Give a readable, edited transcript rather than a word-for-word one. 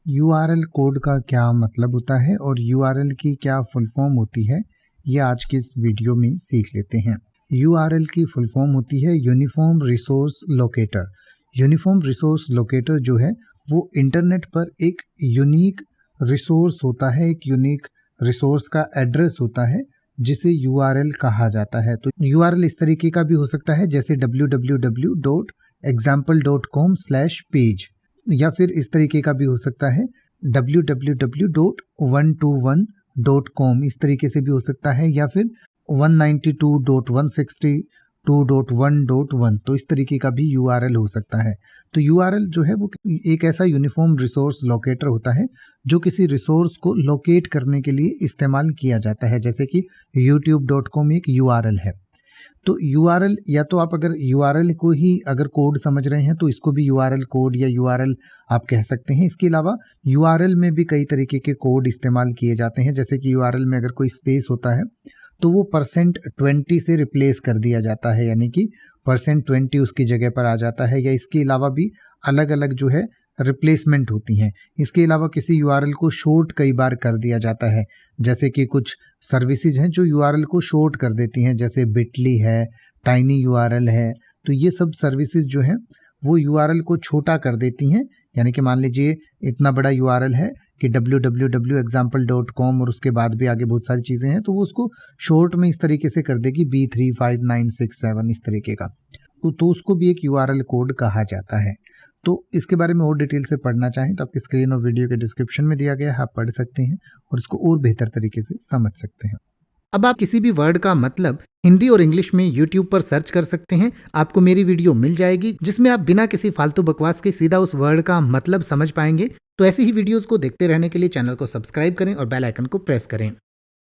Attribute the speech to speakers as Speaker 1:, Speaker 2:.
Speaker 1: URL code का क्या मतलब होता है और यूआरएल की क्या फुल फॉर्म होती है, ये आज की इस वीडियो में सीख लेते हैं। यूआरएल की फुल फॉर्म होती है uniform resource locator. Uniform resource locator जो है वो इंटरनेट पर एक यूनिक रिसोर्स होता है, एक यूनिक रिसोर्स का एड्रेस होता है जिसे यूआरएल कहा जाता है। तो यूआरएल इस तरीके का भी हो सकता है जैसे www.example.com/page, या फिर इस तरीके का भी हो सकता है www.121.com, इस तरीके से भी हो सकता है, या फिर 192.162.1.1, तो इस तरीके का भी यूआरएल हो सकता है। तो यूआरएल जो है वो एक ऐसा यूनिफॉर्म रिसोर्स लोकेटर होता है जो किसी रिसोर्स को लोकेट करने के लिए इस्तेमाल किया जाता है, जैसे कि youtube.com एक यूआरएल है। तो यूआरएल, या तो आप अगर यूआरएल को ही अगर कोड समझ रहे हैं तो इसको भी यूआरएल कोड या यूआरएल आप कह सकते हैं। इसके अलावा यूआरएल में भी कई तरीके के कोड इस्तेमाल किए जाते हैं, जैसे कि यूआरएल में अगर कोई स्पेस होता है तो वो %20 से रिप्लेस कर दिया जाता है, यानी कि %20 उसकी जगह पर आ जाता है, या इसके अलावा भी अलग अलग जो है रिप्लेसमेंट होती हैं। इसके अलावा किसी यूआरएल को शॉर्ट कई बार कर दिया जाता है, जैसे कि कुछ सर्विसेज हैं जो यूआरएल को शॉर्ट कर देती हैं, जैसे बिटली है, टाइनी यूआरएल है। तो ये सब सर्विसेज जो हैं वो यूआरएल को छोटा कर देती हैं, यानी कि मान लीजिए इतना बड़ा यूआरएल है कि www.example.com और उसके बाद भी आगे बहुत सारी चीज़ें हैं, तो वो उसको शॉर्ट में इस तरीके से कर देगी B35967 इस तरीके का, तो उसको भी एक यूआरएल कोड कहा जाता है। तो इसके बारे में और डिटेल से पढ़ना चाहें तो आपकी स्क्रीन और वीडियो के डिस्क्रिप्शन में दिया गया है, आप पढ़ सकते हैं और इसको और बेहतर तरीके से समझ सकते हैं।
Speaker 2: अब आप किसी भी वर्ड का मतलब हिंदी और इंग्लिश में YouTube पर सर्च कर सकते हैं, आपको मेरी वीडियो मिल जाएगी जिसमें आप बिना किसी फालतू बकवास के सीधा उस वर्ड का मतलब समझ पाएंगे। तो ऐसी ही वीडियोस को देखते रहने के लिए चैनल को सब्सक्राइब करें और बेल आइकन को प्रेस करें।